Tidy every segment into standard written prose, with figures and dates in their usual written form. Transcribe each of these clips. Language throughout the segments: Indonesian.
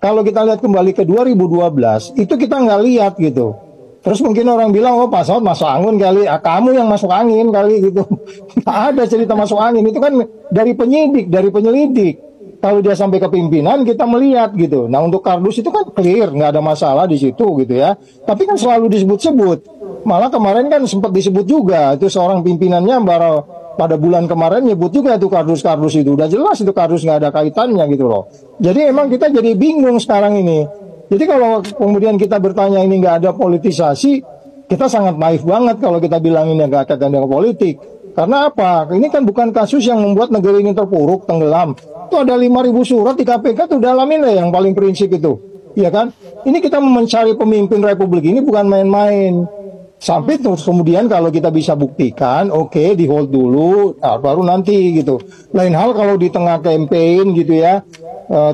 Kalau kita lihat kembali ke 2012, itu kita nggak lihat gitu. Terus mungkin orang bilang, oh Pak Saud masuk angin kali, kamu yang masuk angin kali gitu. Nggak ada cerita masuk angin, itu kan dari penyidik, dari penyelidik. Kalau dia sampai ke pimpinan, kita melihat gitu. Nah untuk kardus itu kan clear, nggak ada masalah di situ gitu ya. Tapi kan selalu disebut-sebut. Malah kemarin kan sempat disebut juga, itu seorang pimpinannya baru pada bulan kemarin nyebut juga itu kardus-kardus itu. Udah jelas itu kardus nggak ada kaitannya gitu loh. Jadi emang kita jadi bingung sekarang ini. Jadi kalau kemudian kita bertanya ini nggak ada politisasi, kita sangat naif banget kalau kita bilang ini nggak kaitan dengan politik. Karena apa? Ini kan bukan kasus yang membuat negeri ini terpuruk, tenggelam. Itu ada 5.000 surat di KPK tuh dalamin lah yang paling prinsip itu. Iya kan? Ini kita mencari pemimpin republik ini bukan main-main. Sampai terus kemudian kalau kita bisa buktikan, oke, di hold dulu, nah, baru nanti gitu. Lain hal kalau di tengah campaign gitu ya,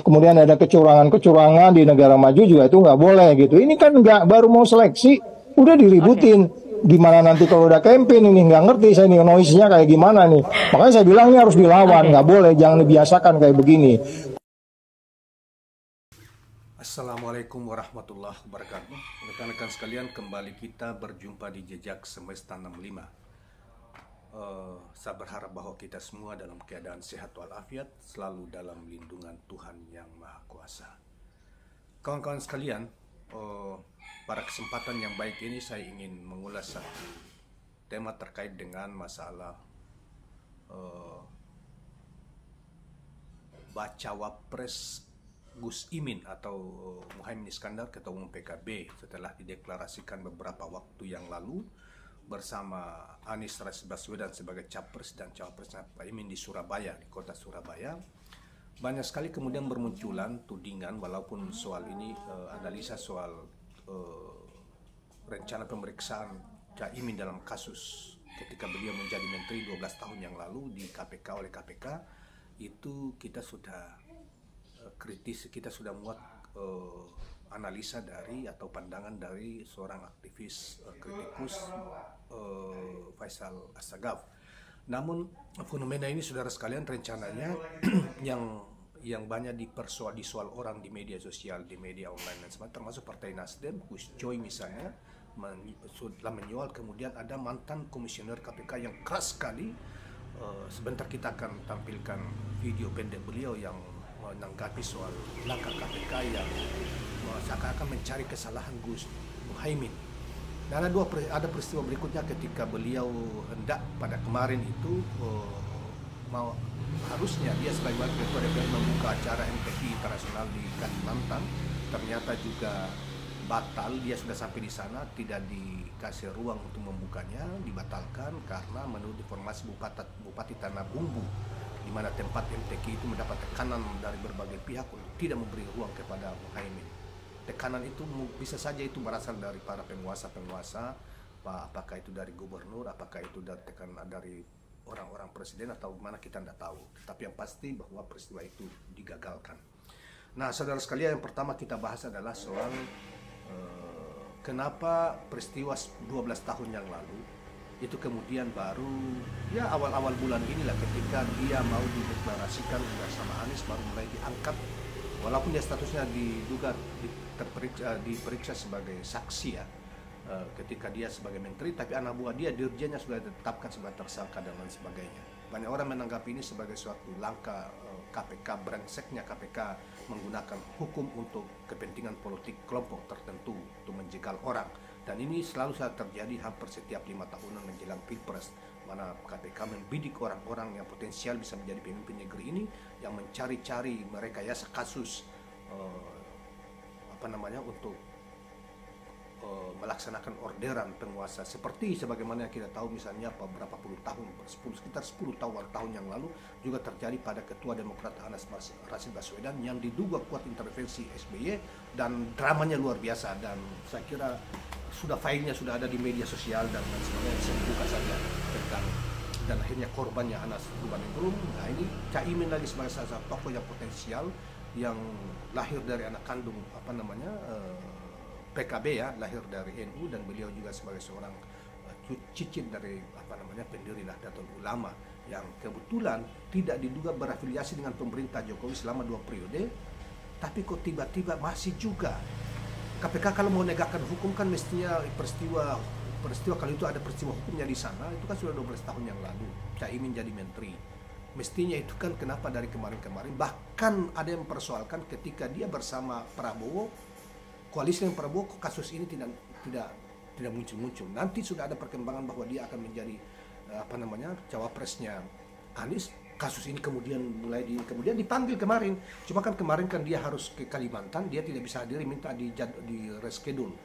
kemudian ada kecurangan-kecurangan di negara maju juga itu nggak boleh gitu. Ini kan nggak baru mau seleksi, udah diributin. Gimana nanti kalau udah campaign ini nggak ngerti saya nih noise-nya kayak gimana nih. Makanya saya bilang ini harus dilawan, nggak boleh, jangan dibiasakan kayak begini. Assalamualaikum warahmatullahi wabarakatuh. Rekan-rekan sekalian, kembali kita berjumpa di Jejak Semesta 65. Saya berharap bahwa kita semua dalam keadaan sehat walafiat, selalu dalam lindungan Tuhan Yang Maha Kuasa. Kawan-kawan sekalian, pada kesempatan yang baik ini saya ingin mengulas satu tema terkait dengan masalah bacawa pres Gus Imin atau Muhaimin Iskandar, Ketua Umum PKB, setelah dideklarasikan beberapa waktu yang lalu bersama Anies Rashid Baswedan sebagai capres dan cawapresnya Pak Imin di Surabaya, di kota Surabaya. Banyak sekali kemudian bermunculan tudingan, walaupun soal ini analisa soal rencana pemeriksaan Cak Imin dalam kasus ketika beliau menjadi menteri 12 tahun yang lalu di KPK oleh KPK, itu kita sudah kritis, kita sudah muat analisa dari atau pandangan dari seorang aktivis kritikus Faisal Assegaf. Namun fenomena ini, saudara sekalian, rencananya yang banyak disoal orang di media sosial, di media online dan sebagainya, termasuk Partai Nasdem, Gus Coy misalnya, sudah menyoal kemudian ada mantan komisioner KPK yang keras sekali. Sebentar kita akan tampilkan video pendek beliau yang menanggapi soal langkah KPK yang seakan-akan mencari kesalahan Gus Muhaimin. Dan ada peristiwa berikutnya ketika beliau hendak pada kemarin itu harusnya dia sebagai ketua DPR membuka acara MTQ internasional di Kalimantan, ternyata juga batal. Dia sudah sampai di sana, tidak dikasih ruang untuk membukanya, dibatalkan karena menurut informasi Bupati Tanah Bumbu, di mana tempat MTQ itu mendapat tekanan dari berbagai pihak untuk tidak memberi ruang kepada Muhaimin. Tekanan itu bisa saja itu berasal dari para penguasa-penguasa, apakah itu dari gubernur, apakah itu dari tekanan dari orang-orang presiden atau mana, kita tidak tahu. Tapi yang pasti bahwa peristiwa itu digagalkan. Nah, saudara sekalian, yang pertama kita bahas adalah soal kenapa peristiwa 12 tahun yang lalu itu kemudian baru ya awal-awal bulan inilah ketika dia mau dideklarasikan bersama Anies baru mulai diangkat, walaupun dia statusnya diduga diperiksa sebagai saksi ya ketika dia sebagai menteri, tapi anak buah dia, dirjennya sudah ditetapkan sebagai tersangka dan lain sebagainya. Banyak orang menanggapi ini sebagai suatu langkah KPK, brengseknya KPK menggunakan hukum untuk kepentingan politik kelompok tertentu untuk menjegal orang. Dan ini selalu terjadi hampir setiap 5 tahunan menjelang Pilpres, mana KPK membidik orang-orang yang potensial bisa menjadi pemimpin negeri ini, yang mencari-cari merekayasa kasus untuk melaksanakan orderan penguasa, seperti sebagaimana kita tahu misalnya beberapa puluh tahun, sekitar 10 tahun yang lalu juga terjadi pada Ketua Demokrat Anies Rashid Baswedan yang diduga kuat intervensi SBY, dan dramanya luar biasa, dan saya kira filenya sudah ada di media sosial dan sebagainya, bisa dibuka saja tentang, dan akhirnya korbannya Anas Urbaningrum. Nah, ini Caimin lagi sebagai salah satu tokoh yang potensial yang lahir dari anak kandung PKB ya, lahir dari NU, dan beliau juga sebagai seorang cicit dari pendiri Nahdlatul Ulama yang kebetulan tidak diduga berafiliasi dengan pemerintah Jokowi selama 2 periode, Tapi kok tiba-tiba masih juga KPK kalau mau negakkan hukum kan mestinya peristiwa kalau itu ada peristiwa hukumnya di sana, itu kan sudah 12 tahun yang lalu Caimin jadi menteri. Mestinya itu kan kenapa dari kemarin-kemarin, bahkan ada yang mempersoalkan ketika dia bersama Prabowo, koalisi dengan Prabowo, kok kasus ini tidak muncul-muncul. Nanti sudah ada perkembangan bahwa dia akan menjadi cawapresnya Anies. Kasus ini kemudian kemudian dipanggil kemarin. Cuma kan kemarin kan dia harus ke Kalimantan, dia tidak bisa hadir, minta di reschedule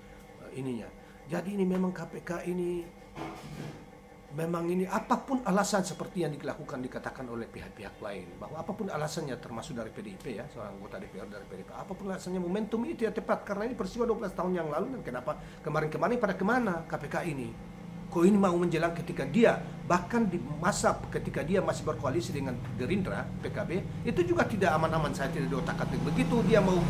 ininya. Jadi ini memang KPK ini memang ini apapun alasan seperti yang dilakukan dikatakan oleh pihak-pihak lain, bahwa apapun alasannya termasuk dari PDIP ya, seorang anggota DPR dari PDIP, apapun alasannya momentum ini tidak tepat karena ini peristiwa 12 tahun yang lalu, dan kenapa kemarin-kemarin pada kemana KPK ini? Kok ini mau menjelang ketika dia bahkan di masa ketika dia masih berkoalisi dengan Gerindra, PKB, itu juga tidak aman-aman, saya tidak diotak-atik. Begitu dia mau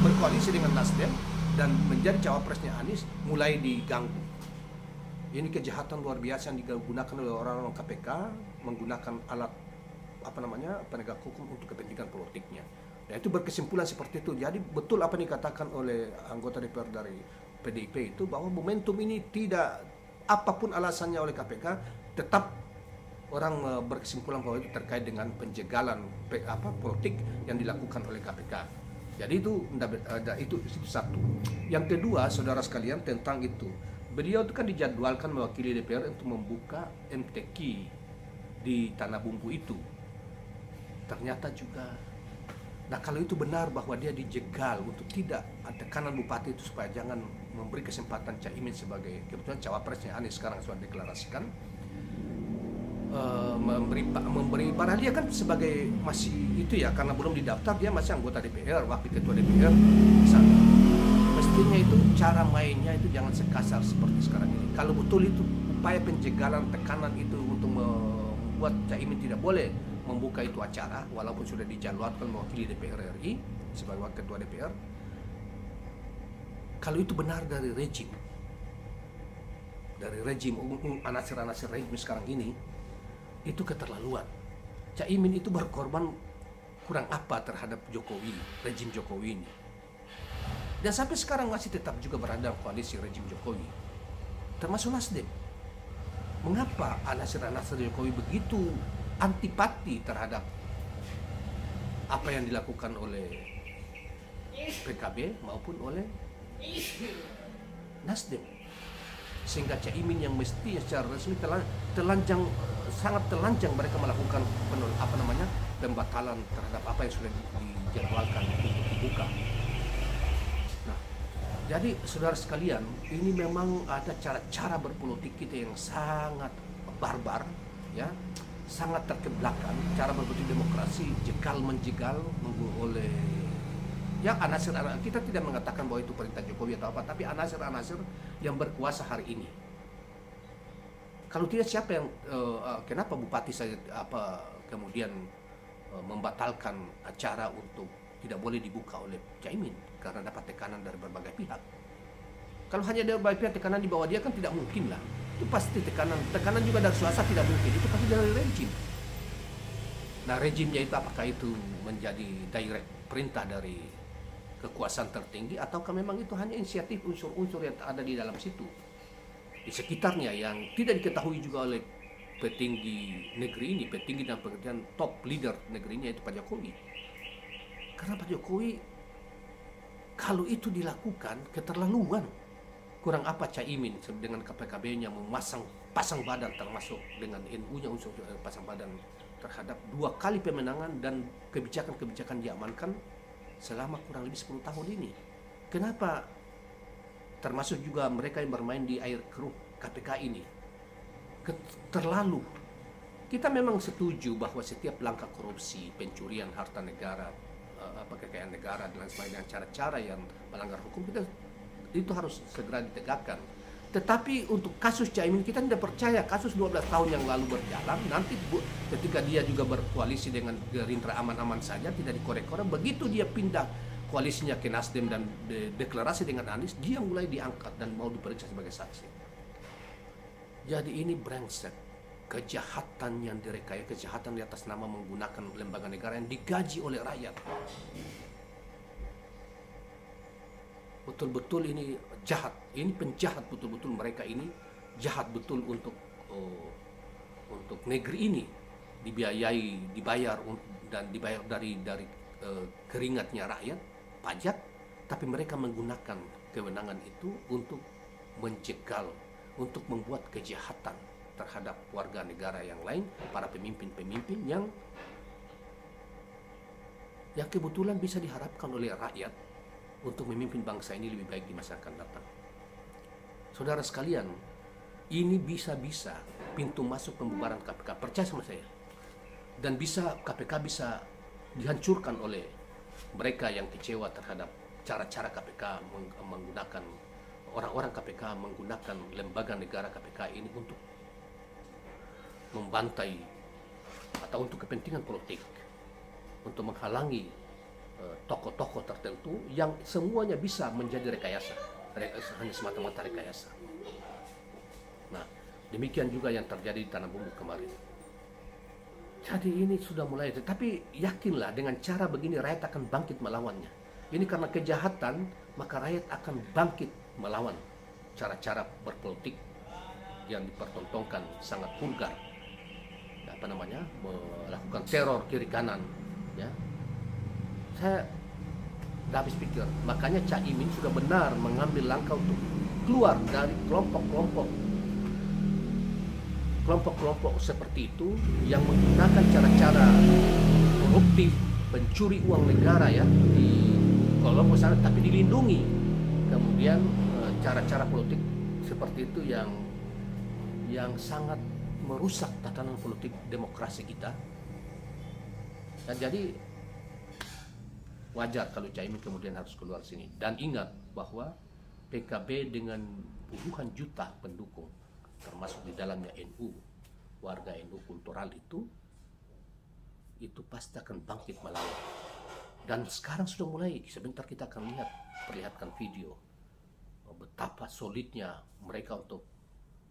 berkoalisi dengan Nasdem dan menjadi cawapresnya Anies, mulai diganggu. Ini kejahatan luar biasa yang digunakan oleh orang-orang KPK, menggunakan alat penegak hukum untuk kepentingan politiknya. Dan itu berkesimpulan seperti itu. Jadi betul apa yang dikatakan oleh anggota DPR dari PDIP itu, bahwa momentum ini tidak, apapun alasannya oleh KPK, tetap orang berkesimpulan bahwa itu terkait dengan penjagalan politik yang dilakukan oleh KPK. Jadi itu satu. Yang kedua, saudara sekalian, tentang itu, beliau itu kan dijadwalkan mewakili DPR untuk membuka MTQ di Tanah Bumbu itu. Ternyata juga, nah kalau itu benar bahwa dia dijegal untuk tidak ada tekanan bupati itu supaya jangan memberi kesempatan Caimin sebagai kebetulan cawapresnya Anies sekarang sudah deklarasikan, memberi padahal dia kan sebagai masih itu ya, karena belum didaftar, dia masih anggota DPR, wakil ketua DPR sana. Mestinya itu cara mainnya itu jangan sekasar seperti sekarang ini. Kalau betul itu upaya penjegalan, tekanan itu untuk membuat Caimin tidak boleh membuka itu acara walaupun sudah dijadwalkan mewakili DPR RI sebagai wakil ketua DPR. Kalau itu benar dari rejim anasir-anasir rejim sekarang ini, itu keterlaluan. Caimin itu berkorban kurang apa terhadap Jokowi, rejim Jokowi ini. Dan sampai sekarang masih tetap juga berada dalam koalisi rejim Jokowi, termasuk Nasdem. Mengapa anasir-anasir Jokowi begitu antipati terhadap apa yang dilakukan oleh PKB maupun oleh Nasdem, sehingga Caimin yang mesti secara resmi sangat telanjang mereka melakukan pembatalan terhadap apa yang sudah dijadwalkan untuk dibuka. Nah, jadi saudara sekalian, ini memang ada cara-cara berpolitik kita yang sangat barbar, ya, sangat terkebelakang. Cara berpolitik demokrasi jegal-menjegal oleh yang anasir-anasir. Kita tidak mengatakan bahwa itu perintah Jokowi atau apa, tapi anasir-anasir yang berkuasa hari ini. Kalau tidak, siapa yang kenapa bupati saja kemudian membatalkan acara untuk tidak boleh dibuka oleh Caimin karena dapat tekanan dari berbagai pihak. Kalau hanya dari berbagai pihak tekanan di bawah dia kan tidak mungkin lah. Itu pasti tekanan juga dari swasta tidak mungkin. Itu pasti dari rejim. Nah, rejimnya itu apakah itu menjadi direct perintah dari kekuasaan tertinggi, ataukah memang itu hanya inisiatif unsur-unsur yang ada di dalam situ, di sekitarnya, yang tidak diketahui juga oleh petinggi negeri ini, petinggi dan pengertian top leader negeri ini, yaitu Pak Jokowi. Karena Pak Jokowi, kalau itu dilakukan, keterlaluan. Kurang apa Caimin dengan KPKB-nya pasang badan, termasuk dengan NU-nya unsur pasang badan terhadap 2 kali pemenangan dan kebijakan-kebijakan diamankan selama kurang lebih 10 tahun ini. Kenapa? Termasuk juga mereka yang bermain di air keruh KPK ini. Terlalu. Kita memang setuju bahwa setiap langkah korupsi, pencurian harta negara, kekayaan negara dan sebagainya, cara-cara yang melanggar hukum, itu harus segera ditegakkan. Tetapi untuk kasus Caimin, kita tidak percaya kasus 12 tahun yang lalu berjalan, nanti ketika dia juga berkoalisi dengan Gerindra aman-aman saja, tidak dikorek-korek, begitu dia pindah koalisinya ke Nasdem dan deklarasi dengan Anies, dia mulai diangkat dan mau diperiksa sebagai saksi. Jadi ini brengsek, kejahatan yang direkayasa, kejahatan di atas nama menggunakan lembaga negara yang digaji oleh rakyat. betul-betul ini jahat, ini penjahat betul-betul, mereka ini jahat betul untuk negeri ini, dibiayai, dibayar dan dibayar dari keringatnya rakyat, pajak, tapi mereka menggunakan kewenangan itu untuk menjegal, untuk membuat kejahatan terhadap warga negara yang lain, para pemimpin-pemimpin yang kebetulan bisa diharapkan oleh rakyat untuk memimpin bangsa ini lebih baik di masa akan datang. Saudara sekalian, ini bisa-bisa pintu masuk pembubaran KPK, percaya sama saya. Dan KPK bisa dihancurkan oleh mereka yang kecewa terhadap cara-cara KPK menggunakan orang-orang KPK, menggunakan lembaga negara KPK ini untuk membantai atau untuk kepentingan politik, untuk menghalangi tokoh-tokoh tertentu yang semuanya bisa menjadi rekayasa, hanya semata-mata rekayasa. Nah, demikian juga yang terjadi di Tanah Bumbu kemarin. Jadi ini sudah mulai, tapi yakinlah dengan cara begini rakyat akan bangkit melawannya. Ini karena kejahatan, maka rakyat akan bangkit melawan cara-cara berpolitik yang dipertontonkan sangat vulgar, melakukan teror kiri kanan, ya. Saya tidak habis pikir, makanya Caimin sudah benar mengambil langkah untuk keluar dari kelompok-kelompok seperti itu yang menggunakan cara-cara koruptif, pencuri uang negara ya di kelompok sana, tapi dilindungi. Kemudian cara-cara politik seperti itu yang sangat merusak tatanan politik demokrasi kita. Dan jadi wajar kalau Caimin kemudian harus keluar sini. Dan ingat bahwa PKB dengan puluhan juta pendukung, termasuk di dalamnya NU, warga NU kultural itu pasti akan bangkit melawan. Dan sekarang sudah mulai, sebentar kita akan perlihatkan video betapa solidnya mereka untuk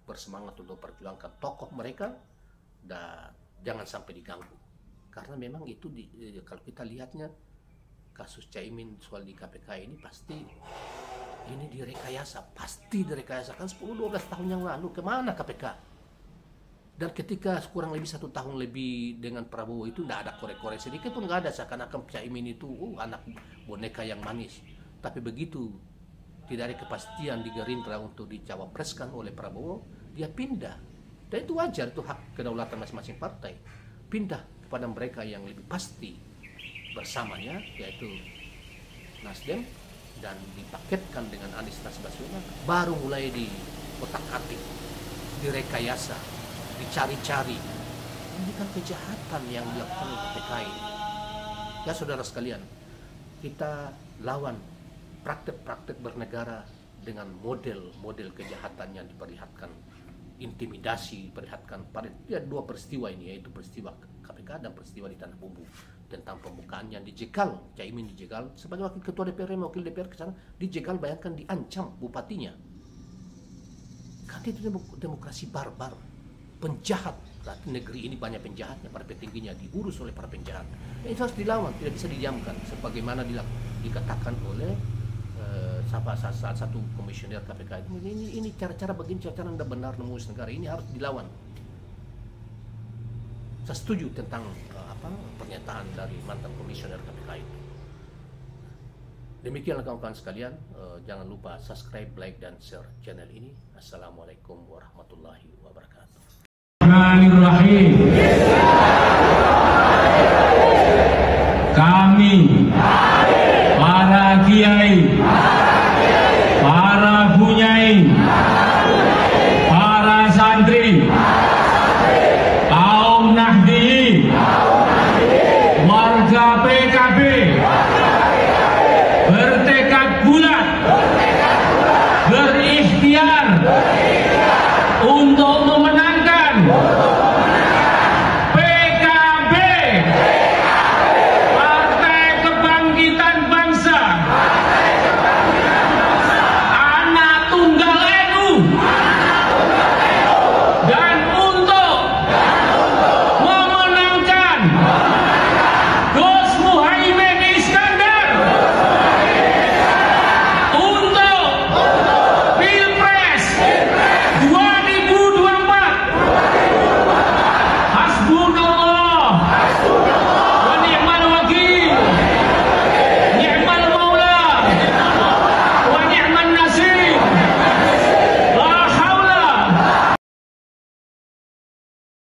bersemangat untuk perjuangkan tokoh mereka, dan jangan sampai diganggu. Karena memang itu kalau kita lihatnya kasus Caimin soal di KPK ini pasti ini direkayasa, kan 10-12 tahun yang lalu kemana KPK? Dan ketika kurang lebih 1 tahun lebih dengan Prabowo itu tidak ada korek-korek sedikit pun, nggak ada, seakan-akan Caimin itu anak boneka yang manis. Tapi begitu tidak ada kepastian di Gerindra untuk dicawapreskan oleh Prabowo, dia pindah. Dan itu wajar, itu hak kedaulatan masing-masing partai. Pindah kepada mereka yang lebih pasti bersamanya, yaitu Nasdem, dan dipaketkan dengan Anies Baswedan, baru mulai diotak-atik, direkayasa, dicari-cari. Ini kan kejahatan yang dilakukan oleh KPK ini. Ya saudara sekalian, kita lawan praktek-praktek bernegara dengan model-model kejahatan yang diperlihatkan, intimidasi, diperlihatkan pada dua peristiwa ini, yaitu peristiwa KPK dan peristiwa di Tanah Bumbu, tentang pembukaan yang dijegal, Caimin dijegal sebagai wakil ketua DPR, wakil DPR ke sana dijegal, bayangkan diancam bupatinya. Kan itu demokrasi barbar, penjahat. Negeri ini banyak penjahatnya, para petingginya diurus oleh para penjahat. Ini harus dilawan, tidak bisa didiamkan, sebagaimana dikatakan oleh salah satu komisioner KPK. Ini cara-cara begini, cara-cara tidak benar mengurus negara, ini harus dilawan. Saya setuju tentang pernyataan dari mantan komisioner KPK itu. Demikianlah kawan-kawan sekalian, jangan lupa subscribe, like, dan share channel ini. Assalamualaikum warahmatullahi wabarakatuh. Bismillahirrahmanirrahim.